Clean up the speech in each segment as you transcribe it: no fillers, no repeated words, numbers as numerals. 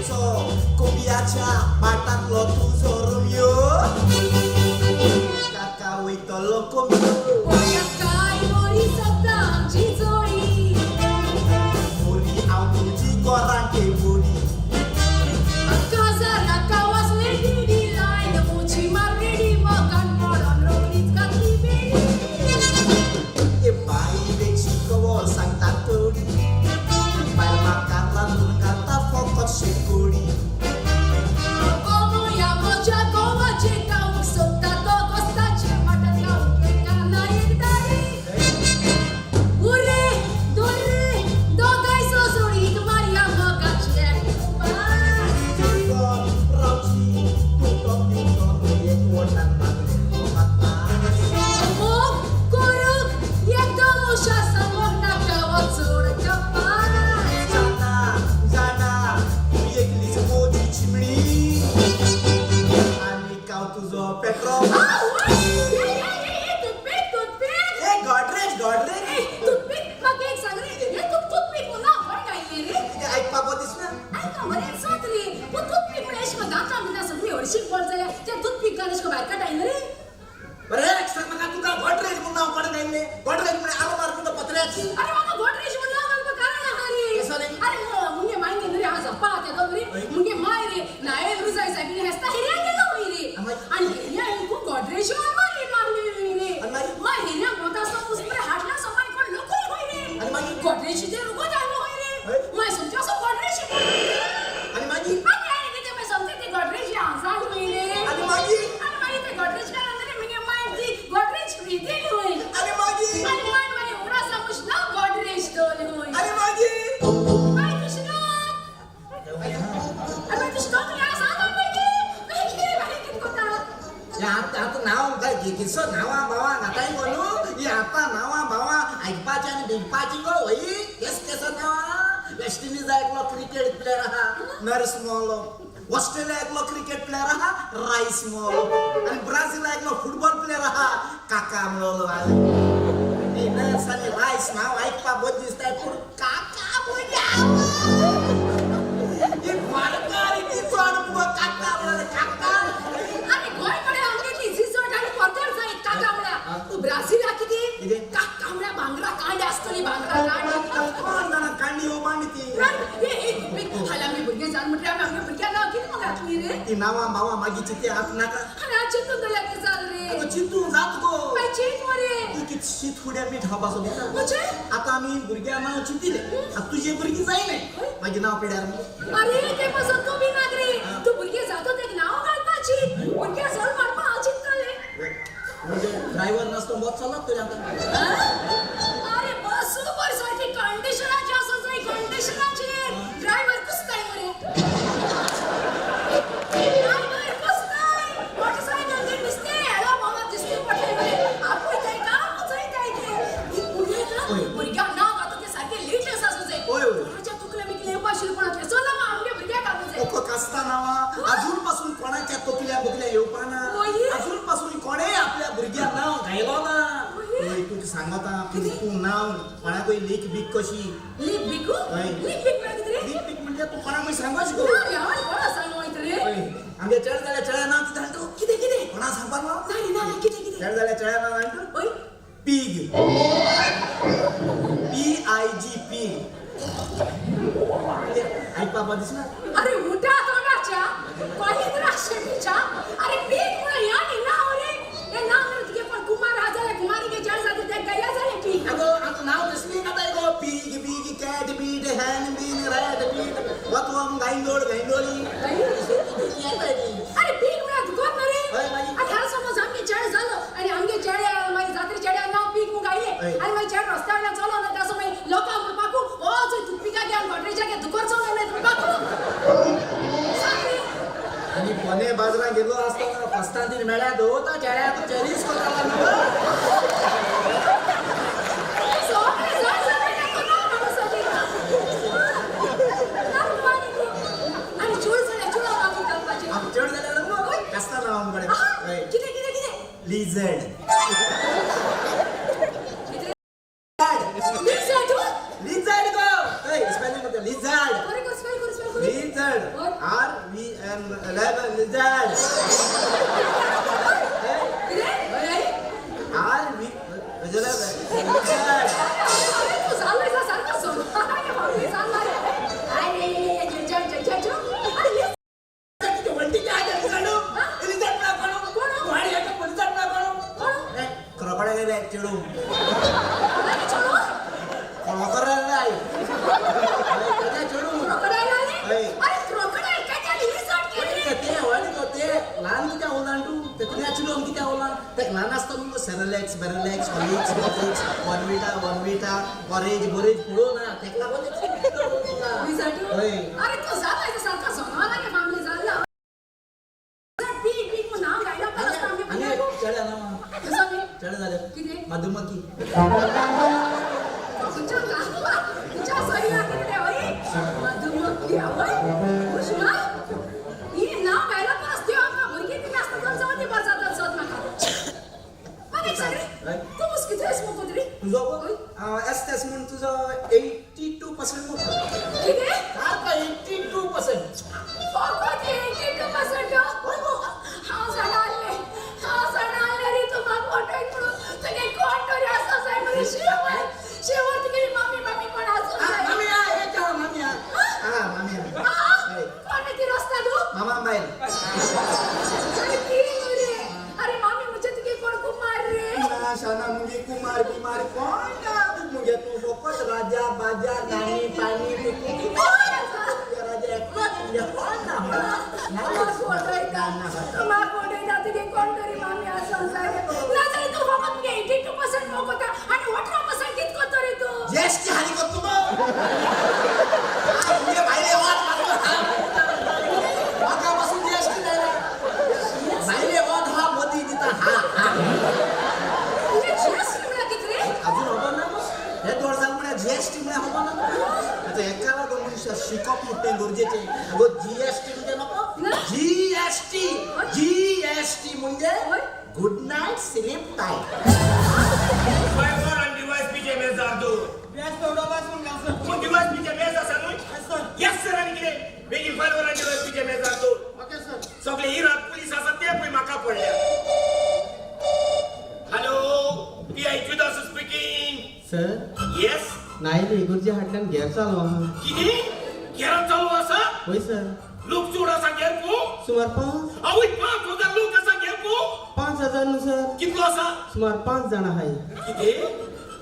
तुझो कोबियाच्या बाटातलो तुझो रोमियो काका वयतलो कोमियो काय मोरी सत्ता आमची जोडी मोरी हांव तुजी गोरांके बोडी काजारा कावासले डिडी लायन मोची मारलेडी मकान मोडून रोखडीच घातली बेडी ए बाई बेची कवळ सांगता तोडी बाय म्हाका रांदून घालता फकत शेकोडी या मोच्या गोवाचे गावूक सोदता तो गोस्ताचे मटण गावूक एकाला एक दारी उरे दोरे दोगाय सोसोडीक मारया मोगाची एक मोग कोरूक एकदम उशा समोर नाका वचून कपास तुझो पेट्रोल ऐकपाक दिसना बरे म्हाका तुका गॉडरेज म्हूण नांव काडून घायल्लें गॉडरेज म्हण आरो मारून तो पत्र्याच आणि मागीर आणि मागीर आणि मागीर आता नांव काय किसो नांवा बावा नाताय म्हणू ही आता नांवा बावा ऐकपाची आणि बिगपाची गो वही केस नांवा वेस्ट इंडिज एकलो क्रिकेट प्लेयर आहा नर्स मोलो ऑस्ट्रेलिया एकलो क्रिकेट प्लेयर आहा राईस मोलो आणि ब्राझील एकलो फुटबॉल प्लेयर आहा काका मोलो हे नर्स आणि राईस नाव ऐकपा बोध दिसताय पूण काका बोलाव हे मारकारी ती चोड मुगो काका बोले काका ब्राझील किती कांबड्या भांगरा कांड असतली भांगरा कांड कोण जाणा कांडी हो मांडती हाला मी भुरगे जाण म्हटल्या आमगे भुरग्या नाव किती मग घातली रे ती नावा बावा मागीची ते हात नाका हाना चिंतून दल्या की चाल रे अगो चिंतून जात गो काय चिंत मरे तू कित शीत फुड्या मीठ हापासो दिता म्हणजे आता आम्ही भुरग्या नाव चिंतिले आता तुझी भुरगी जाईने मागी नाव पिड्यार अरे ते पासून तू बी नागरी तू भुरगे जातो ते नाव घालपाची भुरग्या सर मारपा चिंतले म्हणजे ड्रायव्हर नसतो मत चालत तुझ्या अरे बस सुपर साठी कंडिशनाची असं जाई कंडिशनाची ड्रायव्हर कुस्ताय मरे ड्रायव्हर कुस्ताय मोटरसायकल ते दिसते हेलो मामा दिसते पडले मरे आपण काय काम जाई काय ते भुरग्या नाव आता ते सारखे लिटलेस असं जाई माझ्या तुकले मिकले उपाशी कोणाचे चला मग आमगे भुरग्या काढू जाई ओको कस्ता नावा अजून पासून कोणाच्या तोकल्या बुकल्या येवपाना अजून पासून कोणे आपल्या भुरग्या नाव घायलो ना तू सांगता की तू नाव कोणाकय लीक बीक कशी लीक बिकू लीक बिक म्हणजे रे लीक बीक म्हणजे तू कोणाकय सांगच गो यार कोणा सांगोयत रे आमगे चढ जाल्या चढ्या नाव तिथं आणतो किती किती कोणा सांगपाक ना नाही नाही किती किती चढ जाल्या चढ्या नाव आणतो ओय पीग PIG पीग ऐक बाबा दिसला अरे उठा तोंडाच्या काही तर आशेच्या अरे पीक मुळे या नि नाव रे हे नाव तुझे पण कुमार राजाला कुमारी के जड जाते ते गया झाले पीक अगो आता नाव दिसली का ताई गो pig big cat beat hen bean red beat वतवम गाइंडोळी अरे पीक मुळे तू कोण रे अठार समज आम्ही जड झालो आणि आमगे जड्या माझी जात्री जड्या नाव पीक मु गायले आणि माझी जड रस्त्यावर चाललो ना त्यासो मी लोकां पाकू ओ जो तू पिका घ्या गॉडरेजा घ्या दुकर चाललो नाही पाकू आणि कोणे बाजरा गेलो असताना पस्तांतीन मेळ्या दोता चेड्या तू चरीस कोताला चढ झाल्या मग कसला नाव आमकडे लिझर्ड लिझर्ड गो स्पेलिंग मध्ये lizard lizard What? RVN lizard किती? अरे RV लिझर्ड तू चाललायस सारखं सोड. अरे बापरे, चाललाय. अरे जज. अरे किती वंटी काय लिझर्ड लिझर्ड ना कोण कोण? वाडी आहे का लिझर्ड ना कोण कोण? क्रॉकोडाईल आहे चिडू अरे छोडू. क्रॉकोडाईल नाही त्याच्या चिडू क्रोकोडाईल आले? अरे. अरे क्रोकोडाईल काय त्याला रिसॉर्ट केली? ते वाडी होते लहान किती ओलांडू ते तुला चिडू किती ओलांड ते लहान असतं मग सेरेलेक्स बेरेलेक्स हॉलिक्स मॉलिक्स वनविटा ऑरेंज बोरेज पुढो ना तेकला बोलते रिसॉर्ट? होय. अरे तू चाललायस सारखं सोडवायला की फॅमिली चालला? पी म्हणून नाव गायला परत आम्ही आणि बोललो. चढ ना कसं मी? चढ झालं किती? मधुमक्खी तुझ्या सहीला किती होई? मधुमक्खी होय? उष्मा? ही नाव गायला परत देव का मुलगी ती जास्त जण जाऊ दे बजातात सोड नका. मग एक सगळी तू मुस्कित आहेस मग कुठली? तुझं एस म्हणून तुझं 82% मोठं किती? काय 82% फक्त 82% हा सण आले रे तू मग मोठे म्हणून सगळे कोण तरी असं आहे म्हणजे शेवट गेली मामी कोण असं आहे. मामी आहे मामी आहे मामी आहे कोण आहे ती रस्ता तू? मामा बाई अरे ती रे. अरे मामी मुझे तुझे कोण कुमार रे. शाना मुंगी कुमार कोण का मुगे तू फोकस राजा बाजा गाणी पाणी राजा एकच मुगे कोण ना कोण तरी मामी असं आहे. नाही तू फक्त 82% मोक होता आणि 18% कितको तरी तू. जेष्ठी हारी को तुम मुगे भाईले वाट वाकापासून जेष्ठी नाही भाईले वाट हा मोदी दिता हा तुझे जीएसटी मिळा किती रे? अजून होतं ना हे 2 साल मुळे जीएसटी मुळे होतं ना आता एकाला 2 वर्ष शिकप मोठे गरजेचे अगो जीएसटी म्हणजे नको जीएसटी म्हणजे good night sleep time Fiber and device PJ Meza do. Yes, sir. What device PJ Meza sanu? Yes sir आणि किती बेगी fiber and device PJ Meza do. Okay, sir. सगळे इराक पोलीस असतात ते पण माका पडल्या. Hello PI Judas speaking. Sir yes नाही रे गुरुजी हाटल्यान घेर चालू आहा किती घेरा चालू असा होय सर लोक जोड असा घेर पो सुमार 5,000 लोक असा घेर पो 5,000 नु सर कितलो असा सुमार 5 जण आहे किती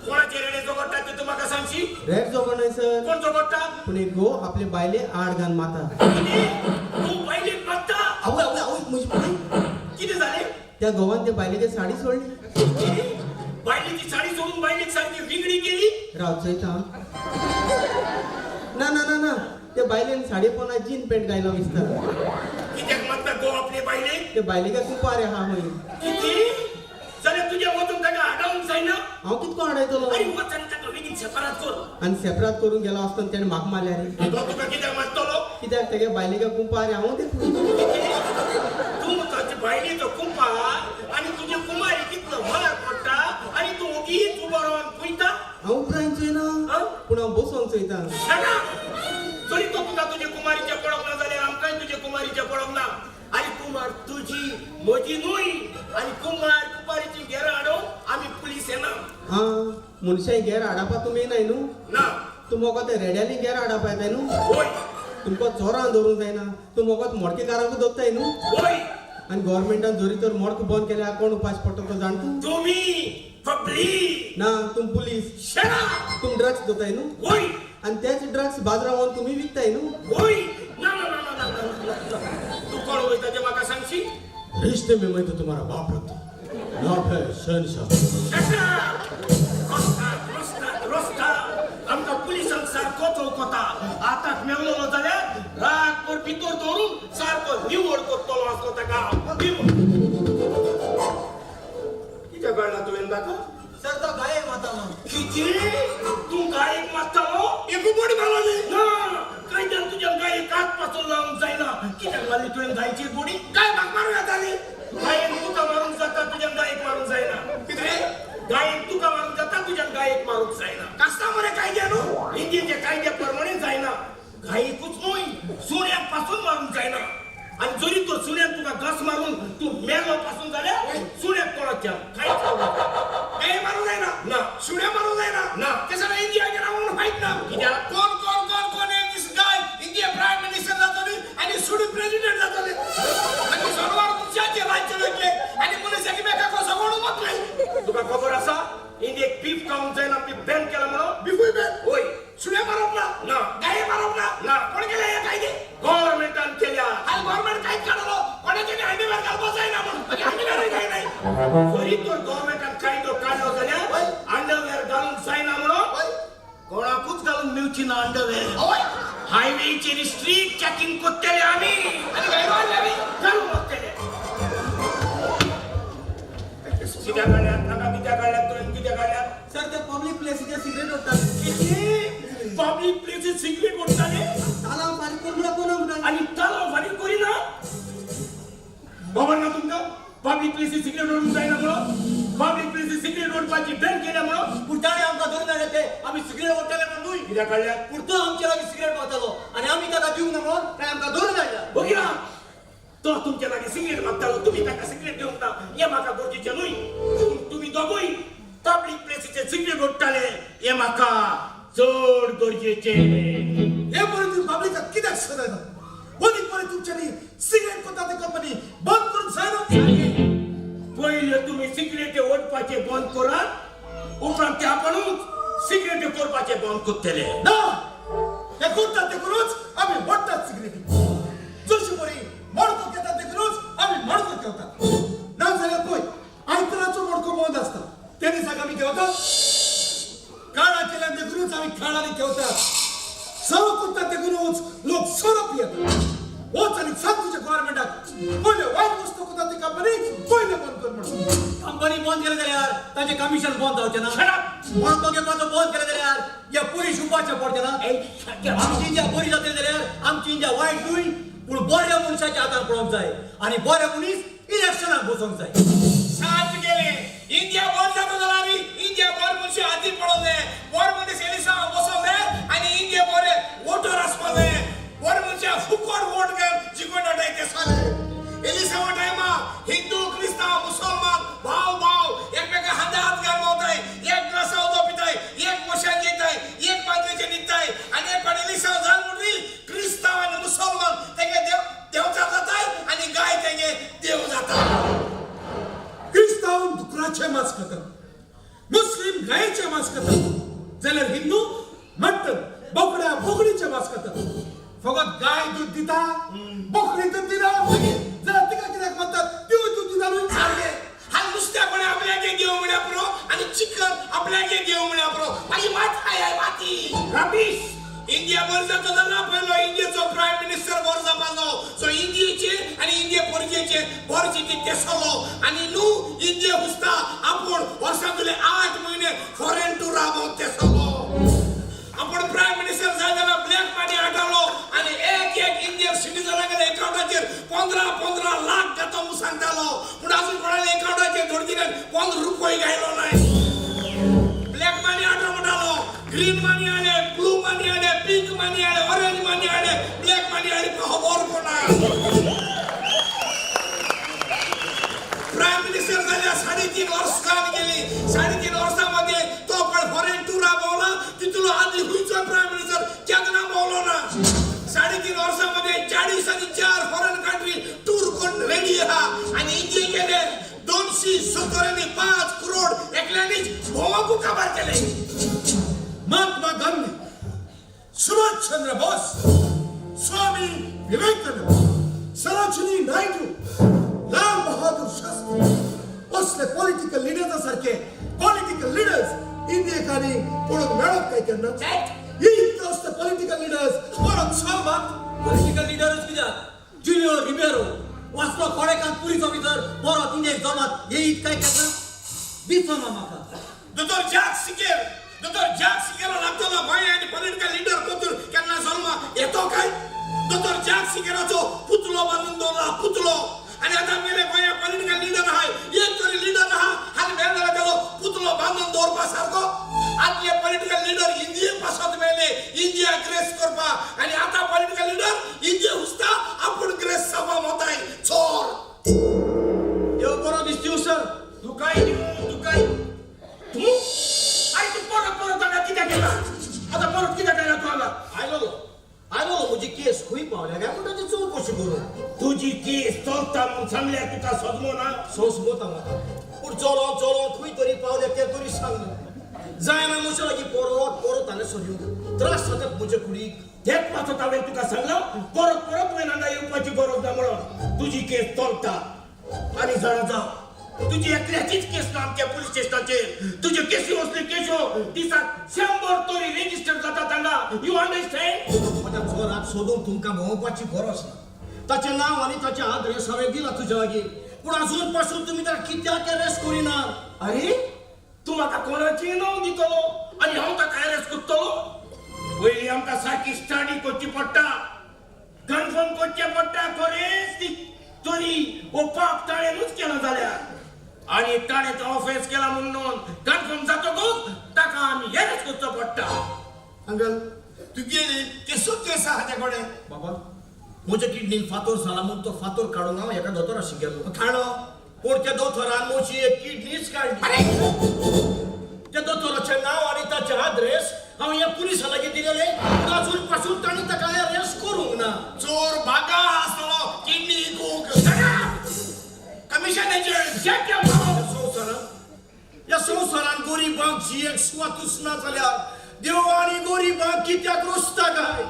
कोणाचे रेडे जोगडतात ते तुम्हाला सांगशी रेड जोगण आहे सर कोण जोगडतात पण एक गो आपले बायले आडगान माता किती तू पहिले बघता अहो मुझे किती झाले त्या गोवान ते बायलेची साडी सोडली बायलेची साडी सोडून बायलेची साडी विंगडी केली रावचयता ना ते बायलेन साडी पोना जीन पॅन्ट घायला विस्तार कित्याक म्हणता गो आपले बायले ते बायले का खूप आरे हा होईल किती जाल्यार तुझ्या वचून ताका आडावून जायना हांव कितको आडायतलो आणि वचन ताका बेगीन सेपरेट कर आणि सेपरेट करून गेलो असतो त्याने म्हाका मारल्या रे तो तुका कित्याक मारतलो कित्याक तेगे बायले का खूप आरे हांव ते तू ताची बायलेचो कुंपा आणि तुझे कुमारी कितलो मला पडटा आणि तू ओगीच उबो रावन पळयता हांव प्रायन चोयना पूण हांव बसोन चोयता शटा जरी तो तुका तुझे कुमारीचे पडोंक ना जाल्यार आमकांय तुझे कुमारीचे पडोंक ना आणि कुमार तुझी म्हजी न्हय आणि कुमारीची घेरा हाडूंक आमी पुलीस येना हा मनशाय घेर हाडपा तुमी येनाय न्हू ना तूं म्हाका ते रेड्यांनी घेर हाडपा येताय न्हू होय तुमकां चोरां धरूंक जायना तूं म्हाका मोडकेकारांकूय दवरताय न्हू होय आनी गोव्हर्मेंटान जोरी तर मोडको बंद केल्यार कोण उपास पडटा तो जाण तूं तुम्ही पब्लिक ना तुम पुलीस शटा तुम ड्रग्स दवरताय न्हू होय आनी तेच ड्रग्स बाजारां व्हरून तुमी विकताय न्हू होय ना तू कोण वयता ते म्हाका सांगशी रिश्ते में मैं तो तुम्हारा बाप लगता नाम है शहनशाह शटा रोस्ता आमका पुलिसांक सारको चौकता आतां मेवलो जाल्यार रातभर भितर दवरून सारको निवड करतलो असलो ताका कित्याक कळना तुवें ताका सर तो गाय माता किती तू गायक मारतलो एक बडी घालो ना कायद्यान तुझ्या गायक हात पासून लावून जायना कित्याक घाली तुवें गायची बडी काय म्हाका मारूं येताली गायक तुका मारूंक जाता तुझ्या गायक मारूंक जायना कितें गायक तुका मारूंक जाता तुझ्या गायक मारूंक जायना कास्ता मरे कायदे न्हू हिंदीचे कायद्या प्रमाणे जायना घाईकूच न्हय सुण्याक पासून मारून जायना आणि जरी तो सुण्याक तुका घस मारून तू मेलो पासून जाल्यार सुण्याक कोणाच्या कांयच गाय मारू जायना ना सुण्या मारू जायना ना त्याच्या इंडियाचे रावून फायट ना कित्याक कोण एक this guy India prime minister जातली आणि सुडी प्रेसिडेंट जातले आणि सरकार तुमच्याचे राज्य वेगळे आणि पुलिस एकीमेका कसं कोण बसले तुका खबर आसा इंडियेक बीफ खाऊन जायना बीफ बॅन केला म्हणून बीफूय बॅन होय सुण्या मारप ना गाय मारप ना कोण केलं या कायदे गव्हर्नमेंटान केल्या हाल गव्हर्नमेंट काय काढलो कोणाचे अंडरवेअर घालपाच आहे ना म्हणून अंडरवेअर काय नाही जरी तो गव्हर्नमेंटान कायदो काढलो जाल्यार अंडरवेअर घालून जायना म्हणून कोणाकूच घालून मिळची ना अंडरवेअर हायवेचेर स्ट्रीट चेकिंग करतले आम्ही आणि काय घालून बसतले कित्या काढल्यात नाका कित्या काढल्यात तुवें कित्या काढल्यात सर ते पब्लिक प्लेसीचे सिगरेट ओडटाले पब्लिक प्लेसीस सिगरेट ओडटाले ताला फारीक करून कोण म्हणटा आणि ताला फारीक करिना खबर ना तुमकां पब्लिक प्लेसीस सिगरेट ओडून जायना म्हणून पब्लिक प्लेसीस सिगरेट ओडपाची बॅन केल्या म्हणून पुटाणे आमकां धरून हाडले ते आमी सिगरेट ओडटाले म्हणून न्हय कित्या काढल्यात पुरतो आमच्या लागीं सिगरेट मागतालो आणि आमी ताका दिवंक ना म्हणून काय आमकां धरून हाडला बघिना तो तुमच्या लागीं सिगरेट मागतालो तुम्ही ताका सिगरेट दिवंक ना हे म्हाका गरजेचें न्हय तुम्ही दोगूय पब्लिक प्लेसीचे सिगरेट ओडटाले हे म्हाका चड गरजेचें हे पळय तुम्ही पब्लिकाक कित्याक सदयना वनी पळय तुमच्यांनी सिगरेट कोता ती कंपनी बंद करून जायना पहिले तुम्ही सिगरेट ओडपाचे बंद करात उपरांत ते आपणूच सिगरेट करपाचे बंद करतले ना हे कोणता ते करूच आम्ही वडटात सिगरेटी जशी बरी मडको घेतात ते करूच आम्ही मडको घेतात ना जाल्यार पळय आयतराचो मडको बंद आसता त्या दिसाक आमी घेवतात काळा केल्या ते करूच आम्ही खाणारी घेवतात सर्व कोणता ते करूच लोक सोरो पियतात होच आणि सांग तुझ्या गव्हर्नमेंटाक पहिले वाईट वस्तू कोणता ती कंपनी पहिले बंद कर म्हणून कंपनी बंद केले जाल्यार ताचे कमिशन बंद जावचें ना मडको घेवपाचो बंद केले जाल्यार या पोलीस उपाचे पडचे ना आमची इंडिया बरी जातली जाल्यार आमची इंडिया वायट न्हय पूण बऱ्या मनशाच्या हातान पळोवंक जाय आणि बरे मनीस इलेक्शनाक बसोवंक जाय साथ गेले इंडिया बंद जाता जाल्यार इंडिया बरे मनशी हाती पडोवले बरे मनीस एलिसा बसोवले आणि इंडिया बरे वोटर आसपाले बरे मनशा फुकट वोट घेवन जिखून हाडटाय ते साले एलिसा टायमा हिंदू क्रिस्तांव मुसलमान भाव एकमेका हाता हात घालून भोंवताय एक ग्लासा उदक पिताय एक मशान घेताय एक पांचवेचे न्हिदताय आणि एक पाणी एलिसा जाल म्हणली क्रिस्तांव आणि मुसलमान तेगे देवचार जाताय आणि गाय तेगे देव जाता क्रिस्तांव डुकराचे मांस खातात मुस्लिम गायेचे मांस खातात जाल्यार हिंदू मटण बोकड्या बोकडीचे मांस खातात फकत गाय दूध दिता बोकडी दूध दिना जाल्यार तिका कित्याक म्हणतात त्यो दूध दिता न्हय सारखे हाल नुस्त्यापणे आपल्यागे देव म्हणल्या पुरो आणि चिकन आपल्यागे देव म्हणल्या पुरो माझी मात काय आहे माती रबीश इंडिया बंद जाता जाल्यार पयलो इंडियाचो प्राईम मिनिस्टर बर जापालो सो इंडियेचे आणि इंडिया परिचयचे बरची ते सलो आणि न्हू इंडिया हुस्ता आपण वर्सातले 8 महिने फॉरेन टूर राबोवंक ते सलो आपण प्राईम मिनिस्टर जाल्यार ब्लॅक मनी हाडलो आणि एक इंडियन सिटीजनागेले अकाउंटाचेर 15 लाख घेतो म्हणून सांगतालो पूण अजून कोणाले अकाउंटाचेर धडकिल्यान 15 रुपये घायलो नाही ब्लॅक मनी हाडलो म्हणटालो ग्रीन मनी आले ब्लू मनी आले पिंक मनी आले ऑरेंज मनी आले ब्लॅक मनी आले खबर कोणा प्राईम मिनिस्टर जाल्यार 3.5 वर्सां गेली 3.5 वर्सांमध्ये तो पण फॉरेन टूर राबवला तितलो आदली हुयचो प्राईम मिनिस्टर केन्ना भोवलो ना 3.5 वर्सांमध्ये 40 आणि 4 फॉरेन कंट्री टूर करून रेडी आहा आणि इंडिया गेले 270.5 करोड एकल्यानीच भोवंकू काबार केले महात्मा गांधी सुभाष चंद्र बोस स्वामी विवेकानंद सरोजिनी नायडू लाल बहादूर शास्त्री असले पॉलिटिकल लिडर्स सारखे पॉलिटिकल लिडर्स इंडियेकांनी पळोवंक मेळत काय केन्ना इतले असले पॉलिटिकल लिडर्स परत सालमात पॉलिटिकल लिडरच कित्याक जुलियो रिबेरो वाचलो कोडेकान पुलीस ऑफिसर परत इंडियेक जमात हे काय केन्ना दिसना म्हाका दोतोर जाक सिकेरो लागतलो गोंय आणि पॉलिटिकल लिडर कोतूर केन्ना जल्मा येतो काय दोतोर जाक सिकेराचो पुतलो बांदून दवरला पुतलो आणि आता मेरे गोंया पॉलिटिकल लिडर आहाय एक तरी लिडर आहा हाल मेळ्ळा तेलो पुतलो बांदून दवरपा सारको आदले पॉलिटिकल लिडर इंडिये पासत मेले इंडिया ग्रेस करपा आणि आता पॉलिटिकल लीडर इंडिया हुसता आपण ग्रेस सभा मोताय चोर देव बरो दिसती सर तू काय तू आई तू परत आता किती केला आता परत किती केला तू आला आयलो मुझी केस खुई पावल्या काय म्हणतो ती चौकशी करू तुझी केस चलता म्हणून सांगल्या तुका सजमो ना सोसमोता म्हाका पूण चलो खंय तरी पावले ते तरी सांग जायना मुशा लागी पोरो ताने सोडियो त्रास जातात मुजे कुडीक तेच पाचो तावेन तुका सांगला परत वेनांगा येवपाची गरज ना म्हणून तुझी केस चलता आणि जाणा तुझी एकल्याचीच केस ना आमच्या पोलीस स्टेशनाचेर तुझे केसी वसले केशो दिसाक 100 तरी रेजिस्टर जाता तांगा यू अंडरस्टँड माझ्या चोराक सोदून तुमका भोंवपाची गरज ना ताचे नाव आणि ताचे आद्रेस हांवें दिला तुज्या लागी पूण अजून पासून तुम्ही ताका कित्याक अरेस्ट करिना अरे तू म्हाका कोणाची नाव दितलो आणि हांव ताका अरेस्ट करतलो पयलीं आमकां सारकी स्टडी करची पडटा कन्फर्म करचें पडटा खरेंच ती तरी ओ पाप ताणेनूच केला जाल्यार आणि ताणें ऑफेन्स केला म्हणून कन्फर्म जातकूच ताका आमी अरेस्ट करचो पडटा अंकल तू गेली केसो केस आहा ते कडेन बाबा म्हज्या किडनीन फातोर जाला म्हूण तो फातोर काडून हांव एका दोतोराशी गेलो काडलो पूण त्या दोतोरान म्हजी एक किडनीच काडली त्या दोतोराचें नांव आनी ताचे आद्रेस हांव ह्या पुलिसा लागीं दिलेले पूण अजून पासून तांणी ताका अरेस्ट करूंक ना चोर भागा आसलो किडनी इकूंक कमिशन एजंट ह्या संवसारान गोरिबांक जी एक स्वातूच ना जाल्यार देव आनी गोरिबांक कित्याक रुसता काय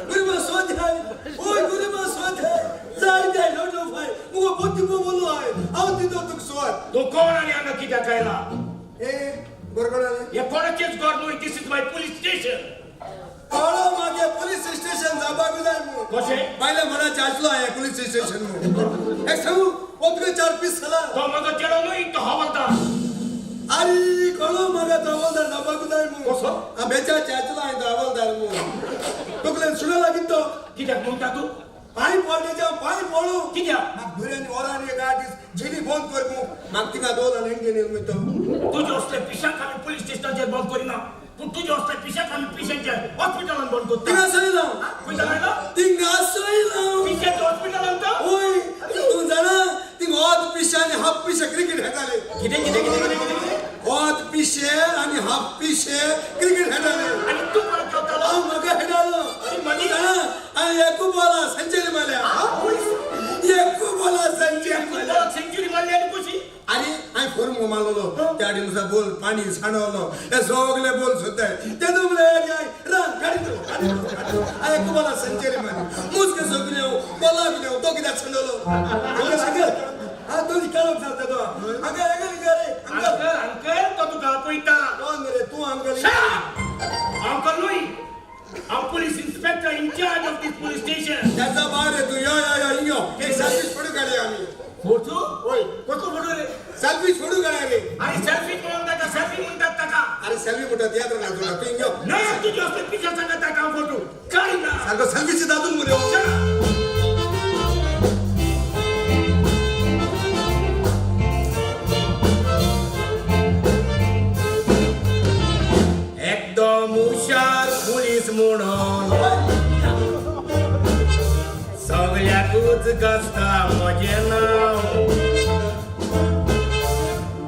गुरुबा स्वाध्याय ओय गुरुबा स्वाध्याय जाय जाय नो भाई मुगो बुद्धी बोलो आहे हांव दितो तुक स्वाद तू कोण आणि हांगा कित्याक आयला ए बरगडाले हे कोणाचेच घर न्हय दिस इज माय पुलीस स्टेशन काळो मागे पुलिस स्टेशन जाबाक जाय मु कशें बायले म्हणा चाचलो आहे पुलिस स्टेशन मु एक सांगू ओतके 4 पीस सला तो म्हजो चेडो न्हय तो हवालदार अरे काळो मागे हवालदार जाबाक जाय मु कसो? आ बेचा चाचलो आहे हवालदार मु तुकले सुना लागित तो कित्याक म्हणटा तू पाणी पडण्याच्या पाणी पडू कित्याक म्हाका भुऱ्यानी वरांनी गाडीस झेली बंद कर मु म्हाका तिका दोन आणि इंडियन मिळतो तुझे असले पिशाक आमी पुलीस स्टेशनाचेर बंद करिना पूण तुझे असले पिशाक आमी पिशांच्या हॉस्पिटलान बंद करता तिका सयला खंय जायला तिंगा सयला पिशाच्या हॉस्पिटलान तर ओय तू जाणा तिंग ओद पिशे आणि हाफ पिशे क्रिकेट खेळटाले कितें ओद पिशे आणि हाफ पिशे क्रिकेट खेळटाले आनी तू कोण खेळटालो हांव म्हाका खेळटालो अरे मनी जाणा हांवें एकू बॉला सेंचुरी मारल्या एकू बॉला सेंचुरी मारल्या सेंचुरी मारली आनी कशी अरे हांवें फोर मारलो त्या दिसा बोल पाणी सांडवलो हे सगळे बोल सुद्दाय ते दुबले रन गाडी हांवें एकू बॉला सेंचुरी मारली मुजके सगळे बॉला बिले तो कित्याक सांडवलो हा दोन्ही काळोख जाता तो अंकल अंकल तो तुका आपयता कोण रे तू अंकल अंकल न्हय हांव police inspector in charge of this police station त्याचा बार रे तू या इंगो हे सर्विस फोटो काढले आम्ही फोटो होय कसो फोटो रे सेल्फी फोटो काढले रे आणि सेल्फी म्हणून ताका सेल्फी म्हणतात ताका अरे सेल्फी म्हणतात याद राहणार तुला तू इंगो नाही तुझे असले पिशा सांगत ताका फोटो काढ ना सारखं सेल्फीची दादून मुले एकदम हुशार पुलीस म्हणून सगळ्याकूच गाजता म्हजें नांव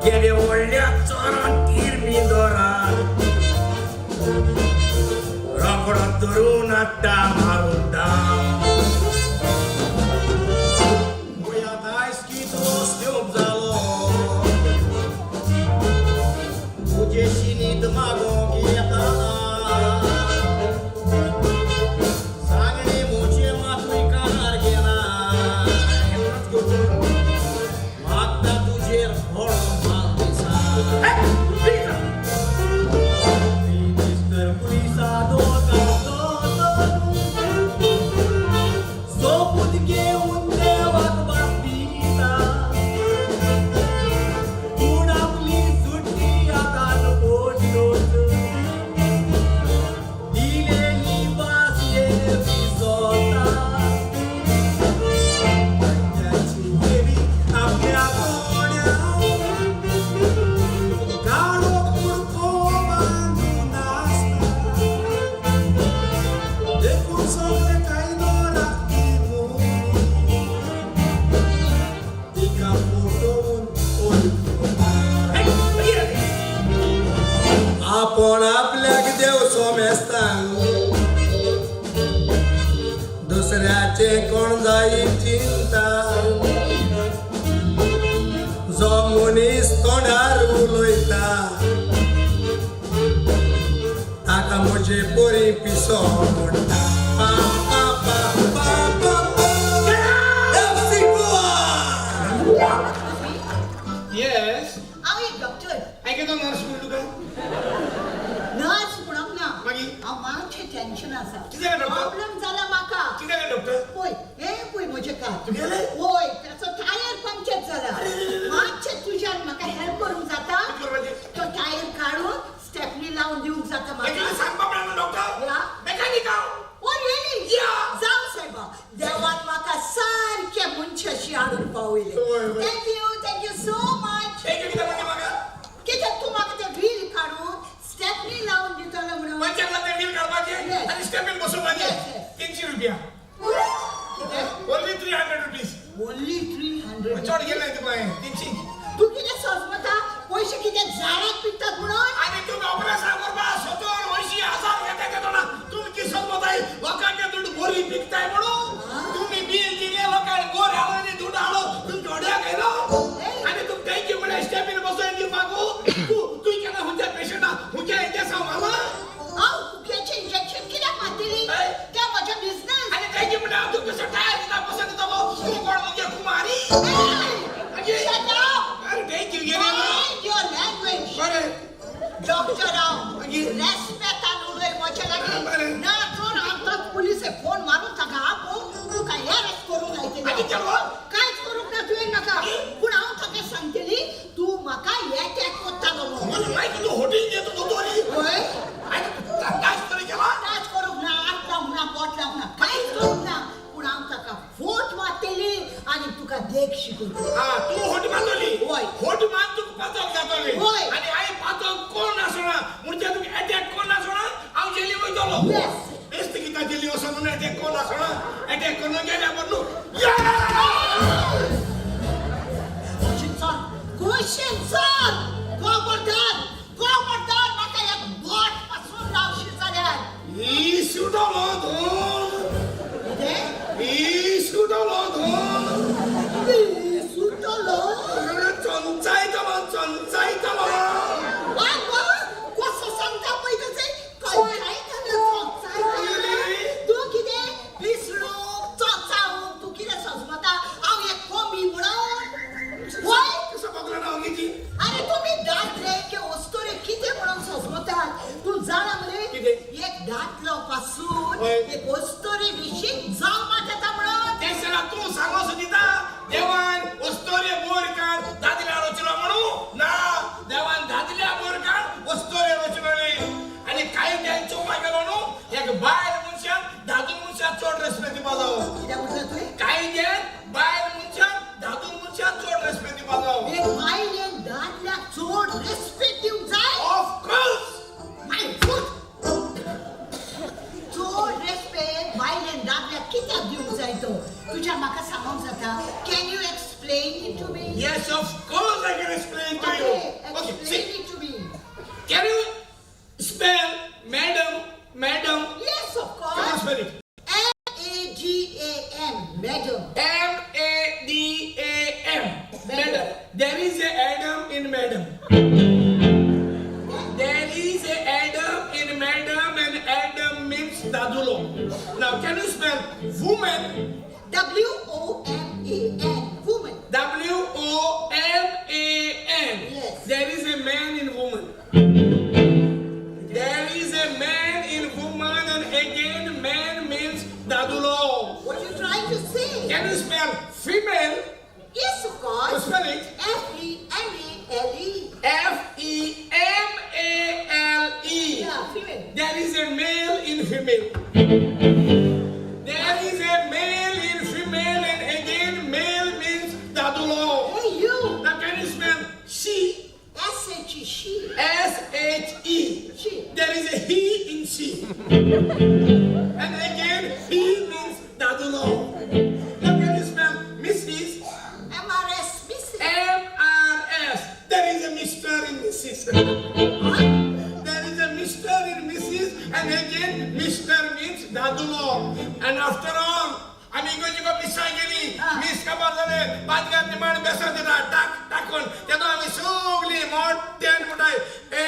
गेले व्हडल्या चोरान तीर बिंदोरान रोकडो धरून हाडटा मारून धांव गोंया दायज कित रस्त्योप जालो तुजे शिनीत मागोंक येताना सांगणे मोचे मातूय कानार घेना मागता तुजेर व्हडलो माल दिसा मिस्टर पुलिसा दोतोर कोण जाई चिंता जो मनीस तोंडार उलयता ताका म्हजे बरी पिसो म्हणटा पा पा पा पा पा पा FC Goa. येस हांव एक डॉक्टर आयकतो नर्स म्हणू तुका नर्स म्हणूंक ना मागीर? हांव मातशें टेन्शन आसा कितें जालें, डॉक्टर? प्रॉब्लेम जाला म्हाका कितें जालें डॉक्टर पळय हे पळय म्हजें कार तुगेलें? पळय ताचो टायर पंक्चर जाला मातशें तुज्यान म्हाका हेल्प करूंक जाता कितें करपाचें? तो टायर काडून स्टेपनी लावन दिवंक जाता म्हाका मागीर सांगपा मेळना डॉक्टर या मेकॅनिक हांव ओ रियली या. जावं सायबा देवान म्हाका सारके मनशाशी हाडून पावयले वय, वय. थँक्यू सो मच एक कितें म्हणजे म्हाका कित्याक तूं म्हाका तें व्हील काडून स्टेपनी लावन दितलो म्हणून पंचाक लागता व्हील काडपाचें Yes. आनी स्टेपीन बसोवपाचें Yes, yes. 300 रुपया कितें ओन्ली 300 रुपीज ओन्ली 300 चड गेले तुका हें 300 तू कितें सजमता पयशे कितें झाडाक पिकतात म्हणून आनी तुमी ऑपरेशन करपा 70-80,000 घेता ना तुमी किसत बताय लोकांचे दूध बोरी पिकताय म्हणून तुम्ही बिल दिले लोकांनी गोर हाडो आनी दूध हाडो तुमी थोड्या घेलो आनी तुमी थँक्यू म्हणे स्टेपीन बसोवन दिवपाकू तू केन्ना हुंच्या पेशंटा हुंच्या हेचे सांबाळा हांव कुक्याचें इंजेक्शन कित्याक मारतली Hey. तें म्हजें बिझनेस आनी थँक्यू म्हणे हांव तुका कसो टायर दिता बसोवन दिता तूं कोण म्हणजे कुमारी Shut up! अरे थँक्यू गेले Mind your language. बरें डॉक्टर राव मागीर? रेस्पेक्टान उलय म्हजे लागीं बरें. ना जर आतां पुलिसे फोन मारून ताका आपो तुका अरेस्ट करूंक आनी लायतली केलो? कांयच करूंक ना तुवें म्हाका पूण हांव ताका सांगतली तूं म्हाका एटॅक कोत्तालो म्हणून मला माहिती तू हॉटेल देतो दोतोरी होय आणि तास तरी केला कांयच करूंक ना आत लावंक ना पोट लावंक ना कांयच करूंक ना पूण हांव ताका फोट मारतली आनी तुका देख शिकयतली हा तू होट मारली होय. होट मान तू पातक जातली होय. आणि आई पातक कोण नासोना म्हणजे तू अटॅक कोण नासोना हांव जेली वयतलो Yes. बेस्ट किता जेली वसो म्हणून अटॅक कोण नासोना अटॅक करून गेल्या म्हणून Question son! Governor! म्हाका एक बोट पासून रावशी जाल्यार ई सुटलो धोन कितें ई सुटलो धोन सुटलो चंचायतलो कसो सांगता पळय तुजे तूं कितें विसरूंक चोचावूंक तूं कितें सजमता हांव एक कोंबी म्हणून होय कसं बघलं ना ओगीची अरे तुम्ही दादले की वस्तुरे किती म्हणून सजमतात तू जाणा मरे कितें? एक दादलो पासून होय. एक वस्तुरे विशीं जावपाक येता म्हणून ते सगळा तू सांगो सुनीता देवान वस्तोरे बोरकार दादल्या रचलो म्हणू ना देवान दादल्या बोरकार वस्तोरे रचलोले आणि काही त्यांचो मागे म्हणू एक बायल मनशान दादू मनशान चोड रेस्पेक्ट दिवपा जावो कित्याक म्हणटा तुवें काही जे बायल मनशान दादू मनशान चोड रेस्पेक्ट दिवपा जावो एक बायलेन दादल्याक चड रेस्पेक्ट दिवंक जाय ऑफ कोर्स माय फूट चड रेस्पेक्ट बायलेन दादल्याक कित्याक दिवंक जाय तो तुज्या म्हाका सांगूंक जाता can you explain it to me yes of course I can explain to you okay explain see it to me can you spell madam Yes, of can you course. spell it M-A-D-A-M, madam. M-A-D-A-M. Madam. There is a Adam in madam. There is a Adam in madam and Adam means dadulo. Now can you spell woman? W-O-M-A-N, woman. W-O-M-A-N. Yes. There is a man in woman. There is a man in woman and again man means dadulo. What are you trying to say? Can you spell female? Yes, of You course. spell it. F-E-M-A-L-E. F-E-M-A-L-E. Yeah, female. There is a male in female. There is a male in female and again male means dadulo. Hey, you. Now can you spell she? S-H-E, she. S-H-E. She. There is a he in she. And again he means dadulo. Now can you spell Mrs.? M-R-S, Mrs. M-R-S. There is a Mr. in Mrs. What? There is a Mr. in Mrs. and again Mr. means dadulo. And after all, I'm going to go काबार जाले बादगार निमाण बेसा दिला टाकून तेदो आम्ही सगळी मोठ्यान म्हणटाय ए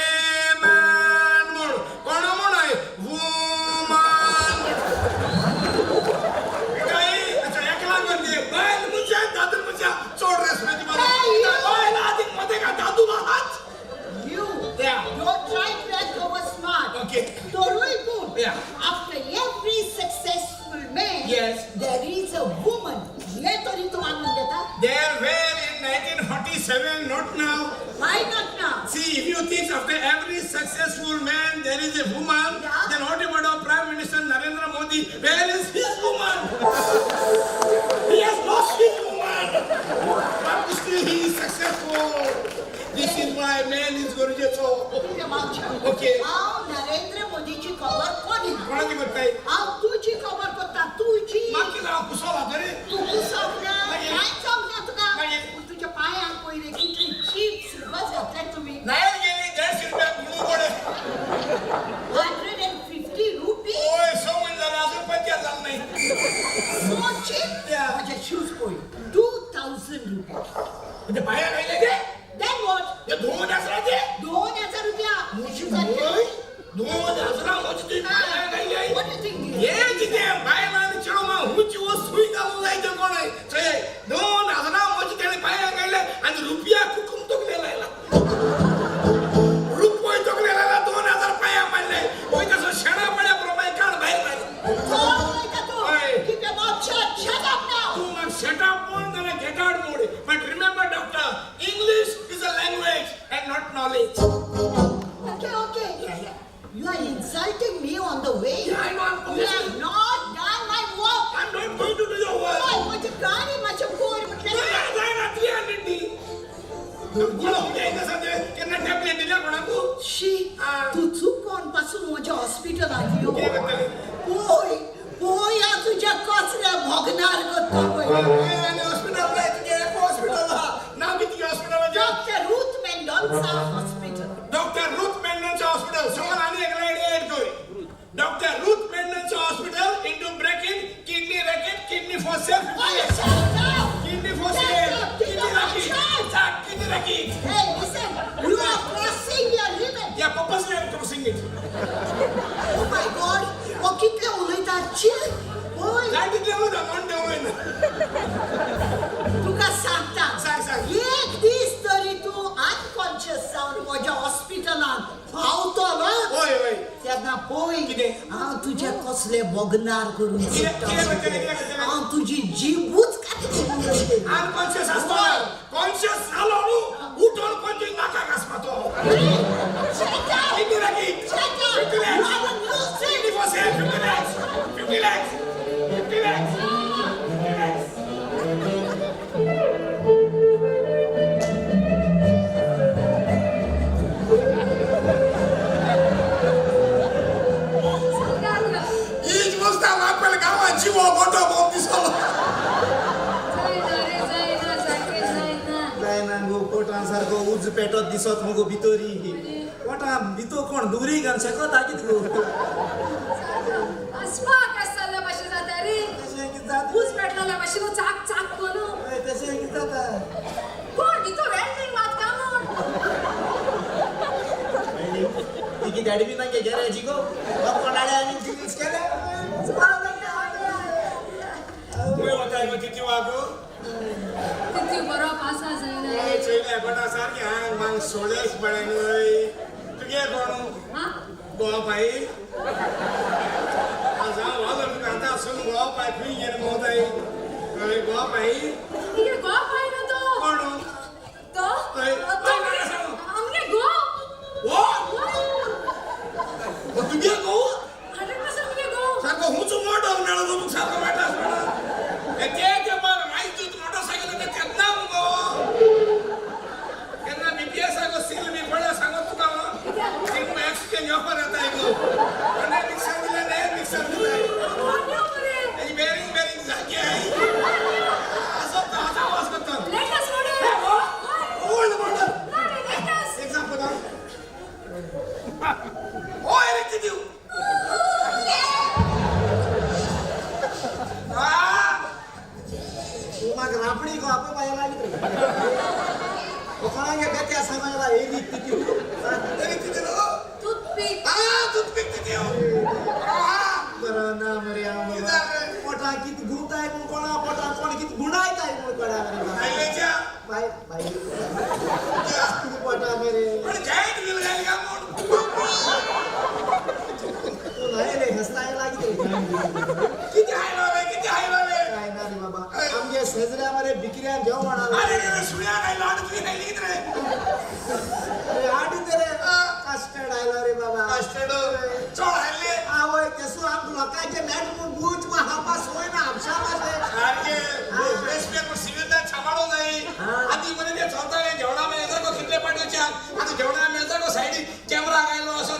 man म्हण कोण म्हणाय वुमन काय अच्छा एकला म्हणजे बायल मुंजा दादू मुंजा चोड रेस्पेक्ट मला बायल आधी मध्ये का दादू हात You Yeah. don't try to act over smart. Okay. Totally good. Yeah. After every successful man, Yes. there is a woman. ये तरी तो आनंद देता. There were in 1947, not now. Why not now? See, if you think after every successful man there is a woman, Yeah. then what about our Prime Minister Narendra Modi? Where is his woman? He has lost his woman. But still he is successful. This is why man is going to get so. तुझे मागच्या. Okay. हांव नरेंद्र मोदीची खबर कोणी? कोणाची करताय? हांव तुझी खबर करता तुझी. मागची नाव कुसोला तरी. तू कुसवना. मागीर? काय चवना तुका? मागीर? पूण तुझ्या पायांक पयले कितली cheap silver घातल्यात तुम्ही. नाही गेली 150 रुपया गुळू पडे. 150 rupees. ओय, 100 महिने झाले, अजून 50 झालं नाही. So cheap. Yeah. माझे shoes पळय. 2000 rupees. म्हणजे बाया राहिले ते? Then what? ते 2000 ते? 2000 रुपया. ओय, 2000 मोजती बाया राहिले. What do you think? हे किती बायला आणि चेडूमा हुंची वस्तू घालून जायचं कोण आहे? ते 2000 मोजती आणि बाया राहिले आणि रुपया कुठून तोकलेला रुपये तोकलेला 2000 पाया मारले. ओय तसं शेणा पड्याप्रमाणे काढ बाहेर बाहेर. Oh, का तो? Hey. Keep your mouth shut. Shut up now. तू मग shut up बोल त्याला get out बोल. But remember doctor, English is a language and not knowledge. Okay, okay. You are insulting me on the way. Yeah, I know, I'm You have not done my work. I'm not going to do your work. Oh, माझी गाडी माझ्या पोर म्हटलं. नाही ना 300 दी. कोणा उद्या सध्या त्यांना टॅबलेट दिल्या कोणाकू? शी, तू चुकून पासून माझ्या हॉस्पिटलात येऊ. कितें करतली? पोय, पोय या तुझ्या कचऱ्या भोगणार करतो पळय. आणि हॉस्पिटलला येते हॉस्पिटलला. नाव किती हॉस्पिटलला? Doctor Ruth Mendonsa hospital. Doctor Ruth मेंडनचं हॉस्पिटल. समोर आणि एक लाईन ऍड कर. डॉक्टर रूथ मेंडनचं hospital into bracket kidney racket kidney for self. Oh, shut up. Kidney for self. Kidney racket. Kidney racket. Hey, listen, you are crossing your limit. या पप्पाच नाही crossing it. Oh my God, ओ कितले उलयतात ची. ओय, गाडीतले होता मन ठेवून. तुका सांगता. सांग. एक दीस तरी तू अनकॉन्शियस जावन माझ्या हॉस्पिटलात पावतलो. होय होय. तेन्ना पळय कितें? हांव तुझे कसले भोगनार करून कितें करतलें? हांव तुझी जीबूच काडटलें. अनकॉन्शियस असतो. कॉन्शियस झालो न्हू उठून कोणती नाका घासपाचो. Kidney racket. 50 lakhs. Kidney for self. 50 lakhs. 50 lakhs. 50 lakhs. 50 lakhs. हीच नुसता आपल्या गावात जीव मोठा बोंब दिसलो. जायना गो पोटांसारको उज पेटत दिसत मगो भितरी. पोटां भितो कोण दुगरी घाल शकता कित गो. तशें कित जाता? चाक करू ओय, तशें कित जाता? कोण भितर वेल्डिंग मात कामून ती कित हाडी बी नागे गॅरेजी गो. कोणाडे आनी डिल्स केले. तुवें वताय गो तिती वागो. किती बरो पासा जायना ओय चोयल्या गोटा सारकी हांग मांग सोळेस पळय न्हय. तुगे कोण? हा गोपाई. आज हांव वाजो तुका आतां सून गोपाय खंय गेले मोताय. ओय गोपाई. किती गो पाहिला तो कोण? तो ओय, तो ओय, नाका सांगू. आमगे गो ओ तुगे गो? 100% आमगे गो सारको हुंचो मोठो मेळो तुका सारको मेळटा म्हणा. ते पण रायत तू मोटरसायकल ते केन्ना मुगो. केन्ना बीपीएस गो सील बी पडला सांगो तुका मग. सील एक्सचेंज ऑफर येता गो. आणि मिक्सर दिले ने मिक्सर दिले. कोण येऊ रे आणि बेरिंग जागे आहे. असं म्हाका रापणी गो आपो बाय लागली कोणागे बेत्या सांगायला एरी किती टूथपिक बरं ना मरे आम्हाला पोटा किती गुंताय म्हणून कोणा पोटा कोण किती गुणायताय म्हणून कळा रे बाय बाय किती पोटा मेरे तू नाही रे हसताय लागली काय ना रे बाबा आमगे शेजऱ्या मरे बिकऱ्या घेऊ म्हणाला अरे आडी दे रे कस्टर्ड आयला रे बाबा आवय केसू आम लोकांचे मॅट म्हणून बूच मा हापास होय ना आमच्या मासे कॅमेरा गायलो असो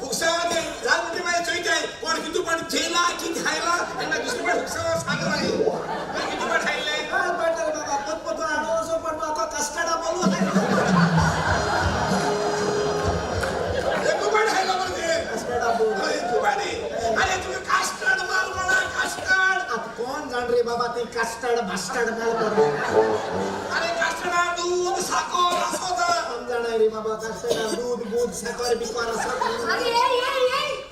हुक्सामध्ये लाल मोठी माझ्या चोईत आहे कोण किती पण जेला किती खायला त्यांना दुसरी पण हुक्सावर सांगत नाही किती पण खायले काय पडलं बाबा पतपत आडो असो पडतो आता कस्टर्ड बोलू आहे तू पण खायला म्हणते कस्टर्ड बोलू तू पाणी अरे तुम्ही कास्टर्ड माल बोला कास्टर्ड आता कोण जाण रे बाबा ते कस्टर्ड मास्टर्ड माल करू अरे कास्टर्ड दूध साखर असं होतं कोण जाणार रे बाबा कस्टर्ड दूध दूध साखर बिकर असं अरे ये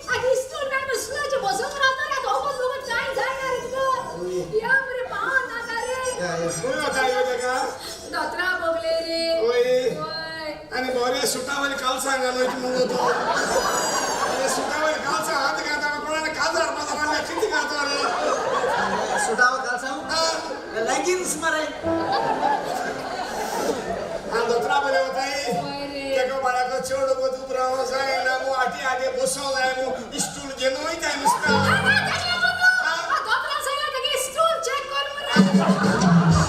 आधी स्टूडेंट बसलाचे बसून राहता ना तो पण लोक चाय जाणार इतकं या मरे पाहत ना रे कोण होता येऊ का दत्रा बघले रे ओय ओय आणि बरे सुटावर काल सांगायला म्हणून होतो अरे सुटावर कालचा हात घाता कोणाला काजार बाजाराला किती खातो रे सुटाव का सांग लगीन्स मरे हा दत्रा बरे होताय ओय रे तेको बाळाको चोड को तू ब्राव जाय ना मो आटी आगे बसो जाय मो स्टूल घेनो काय नुसता दत्रा सांगा ते स्टूल चेक कर मरे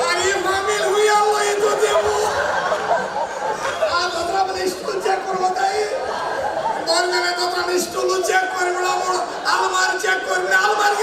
अरे मामील हुई आलो येतो ते मो आ दत्रा बरे स्टूल चेक कर होताय और मैं दत्रा ने स्टूल चेक कर बड़ा अलमारी चेक कर अलमारी